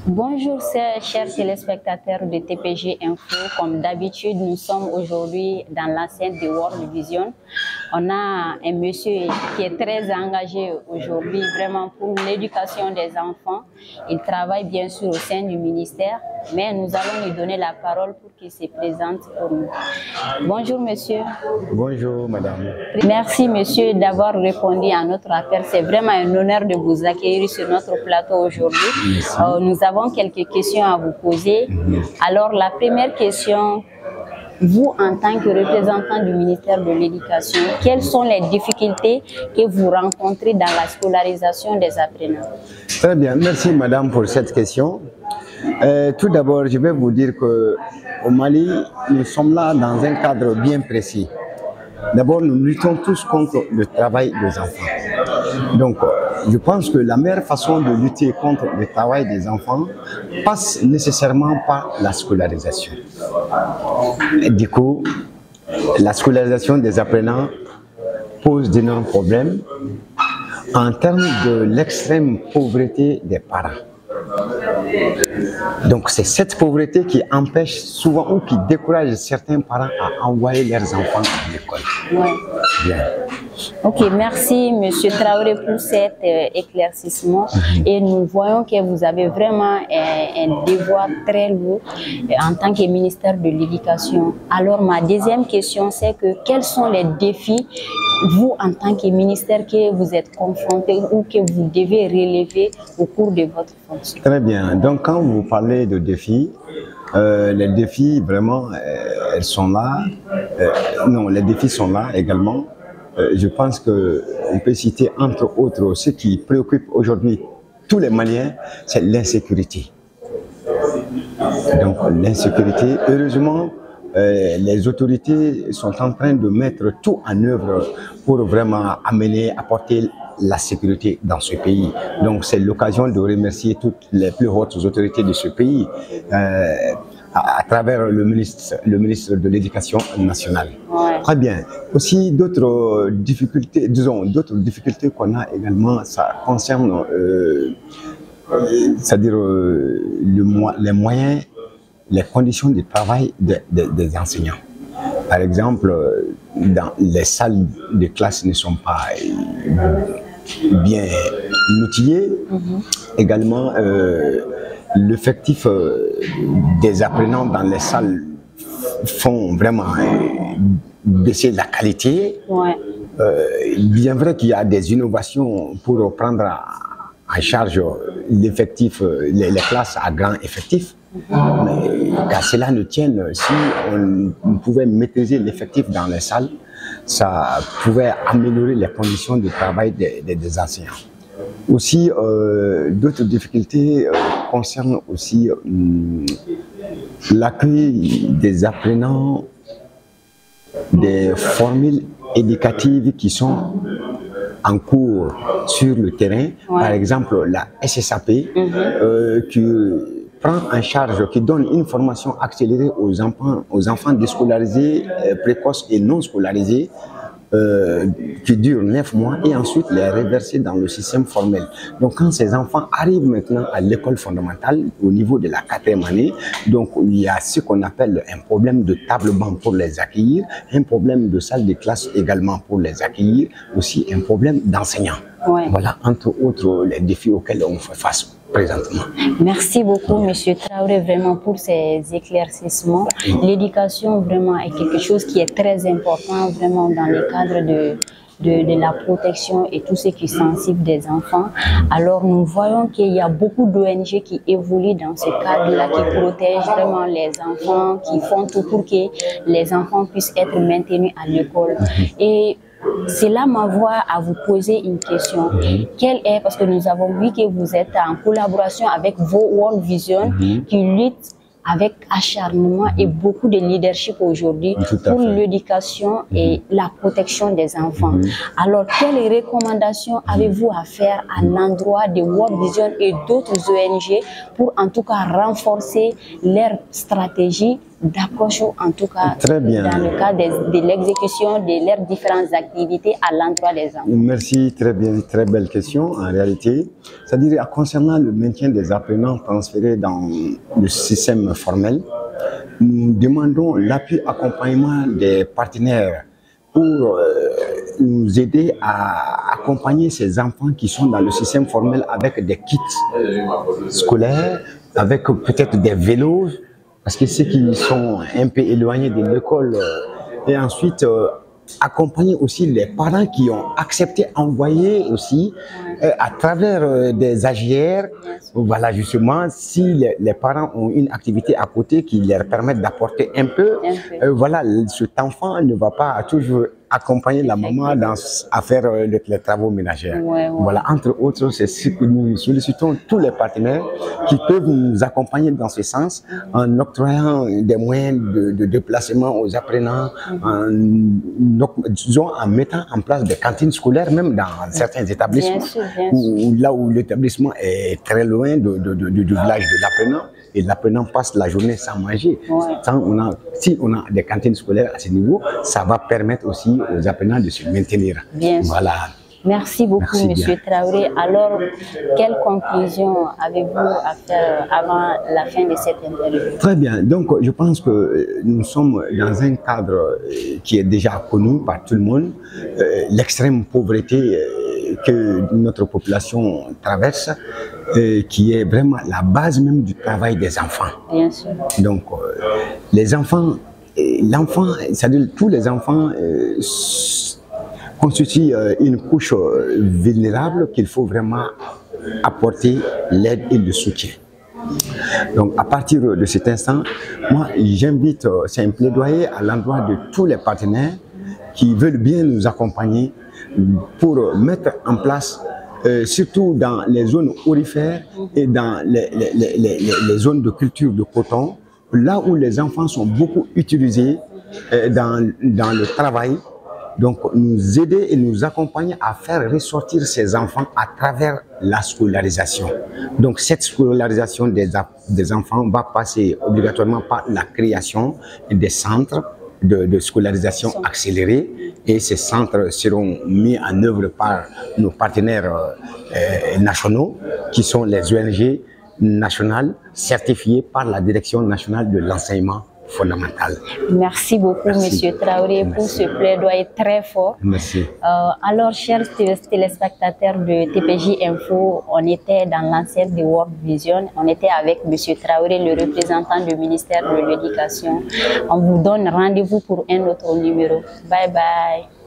Bonjour chers téléspectateurs de TPG Info. Comme d'habitude, nous sommes aujourd'hui dans l'enceinte de World Vision. On a un monsieur qui est très engagé aujourd'hui vraiment pour l'éducation des enfants. Il travaille bien sûr au sein du ministère, mais nous allons lui donner la parole pour qu'il se présente pour nous. Bonjour monsieur. Bonjour madame. Merci monsieur d'avoir répondu à notre appel. C'est vraiment un honneur de vous accueillir sur notre plateau aujourd'hui. Nous avons quelques questions à vous poser. Alors la première question, vous en tant que représentant du ministère de l'Éducation, quelles sont les difficultés que vous rencontrez dans la scolarisation des apprenants? Très bien, merci madame pour cette question. Tout d'abord, je vais vous dire qu'au Mali, nous sommes là dans un cadre bien précis. D'abord, nous luttons tous contre le travail des enfants. Donc, je pense que la meilleure façon de lutter contre le travail des enfants passe nécessairement par la scolarisation. Et du coup, la scolarisation des apprenants pose d'énormes problèmes en termes de l'extrême pauvreté des parents. Donc c'est cette pauvreté qui empêche souvent ou qui décourage certains parents à envoyer leurs enfants à l'école. Ouais. Bien. Ok, merci Monsieur Traoré pour cet éclaircissement. Et nous voyons que vous avez vraiment un devoir très lourd en tant que ministère de l'Éducation. Alors ma deuxième question, c'est que quels sont les défis, vous en tant que ministère, que vous êtes confrontés ou que vous devez relever au cours de votre fonction? Très bien. Donc quand vous parlez de défis, les défis vraiment, elles sont là. Non, les défis sont là également. Je pense qu'on peut citer entre autres ce qui préoccupe aujourd'hui tous les Maliens, c'est l'insécurité. Donc l'insécurité, heureusement, les autorités sont en train de mettre tout en œuvre pour vraiment apporter la sécurité dans ce pays. Donc c'est l'occasion de remercier toutes les plus hautes autorités de ce pays à travers le ministre de l'Éducation nationale. Ouais. Très bien. Aussi d'autres difficultés, disons, d'autres difficultés qu'on a également, ça concerne, c'est-à-dire les moyens, les conditions de travail des enseignants. Par exemple, dans les salles de classe ne sont pas bien outillées. Également, l'effectif des apprenants dans les salles font vraiment baisser la qualité. Ouais. Bien vrai qu'il y a des innovations pour prendre en charge l'effectif, les classes à grand effectif. Mais qu'à cela ne tienne, si on pouvait maîtriser l'effectif dans les salles, ça pouvait améliorer les conditions de travail des enseignants. Aussi, d'autres difficultés concernent aussi l'accueil des apprenants des formules éducatives qui sont en cours sur le terrain. Ouais. Par exemple, la SSAP qui prend en charge, qui donne une formation accélérée aux enfants déscolarisés, précoces et non scolarisés, qui dure 9 mois et ensuite les reverser dans le système formel. Donc quand ces enfants arrivent maintenant à l'école fondamentale au niveau de la 4e année, donc il y a ce qu'on appelle un problème de table-banc pour les accueillir, un problème de salle de classe également pour les accueillir, aussi un problème d'enseignants. Ouais. Voilà entre autres les défis auxquels on fait face présentement. Merci beaucoup Monsieur Traoré vraiment pour ces éclaircissements. L'éducation vraiment est quelque chose qui est très important vraiment dans le cadre de la protection et tout ce qui est sensible des enfants. Alors nous voyons qu'il y a beaucoup d'ONG qui évoluent dans ce cadre-là, qui protègent vraiment les enfants, qui font tout pour que les enfants puissent être maintenus à l'école. Et cela m'envoie à vous poser une question. Quelle est, parce que nous avons vu que vous êtes en collaboration avec vos World Vision qui luttent avec acharnement et beaucoup de leadership aujourd'hui pour l'éducation et la protection des enfants. Alors, quelles recommandations avez-vous à faire à l'endroit de World Vision et d'autres ONG pour en tout cas renforcer leur stratégie d'approche, en tout cas, Très bien. dans le cadre de l'exécution de leurs différentes activités à l'endroit des enfants? Merci, très bien, très belle question en réalité. C'est-à-dire, concernant le maintien des apprenants transférés dans le système formel, nous demandons l'appui accompagnement des partenaires pour nous aider à accompagner ces enfants qui sont dans le système formel avec des kits scolaires, avec peut-être des vélos, parce que ceux qui sont un peu éloignés de l'école, et ensuite accompagner aussi les parents qui ont accepté envoyer aussi à travers des AGR, voilà justement, si les parents ont une activité à côté qui leur permet d'apporter un peu, voilà, cet enfant ne va pas toujours accompagner la maman à faire les travaux ménagers. Voilà, entre autres, c'est ce que nous sollicitons tous les partenaires qui peuvent nous accompagner dans ce sens en octroyant des moyens de déplacement aux apprenants, disons, en mettant en place des cantines scolaires, même dans certains établissements, là où l'établissement est très loin du village de l'apprenant. Et l'apprenant passe la journée sans manger. Si on a des cantines scolaires à ce niveau, ça va permettre aussi aux apprenants de se maintenir. Voilà. Merci beaucoup, Monsieur Traoré. Alors, quelle conclusion avez-vous à faire avant la fin de cette interview? Très bien. Donc, je pense que nous sommes dans un cadre qui est déjà connu par tout le monde. L'extrême pauvreté que notre population traverse, qui est vraiment la base même du travail des enfants. Bien sûr. Donc, les enfants, c'est-à-dire tous les enfants constituent une couche vulnérable qu'il faut vraiment apporter l'aide et le soutien. Donc, à partir de cet instant, moi, j'invite, c'est un plaidoyer à l'endroit de tous les partenaires qui veulent bien nous accompagner pour mettre en place, surtout dans les zones aurifères et dans les zones de culture de coton, là où les enfants sont beaucoup utilisés dans le travail, donc nous aider et nous accompagner à faire ressortir ces enfants à travers la scolarisation. Donc cette scolarisation des enfants va passer obligatoirement par la création des centres de scolarisation accélérée, et ces centres seront mis en œuvre par nos partenaires nationaux qui sont les ONG nationales certifiées par la Direction nationale de l'enseignement fondamental. Merci beaucoup, Monsieur Traoré, pour ce plaidoyer très fort. Merci. Alors, chers téléspectateurs de TPJ Info, on était dans l'enceinte de World Vision. On était avec Monsieur Traoré, le représentant du ministère de l'Éducation. On vous donne rendez-vous pour un autre numéro. Bye bye.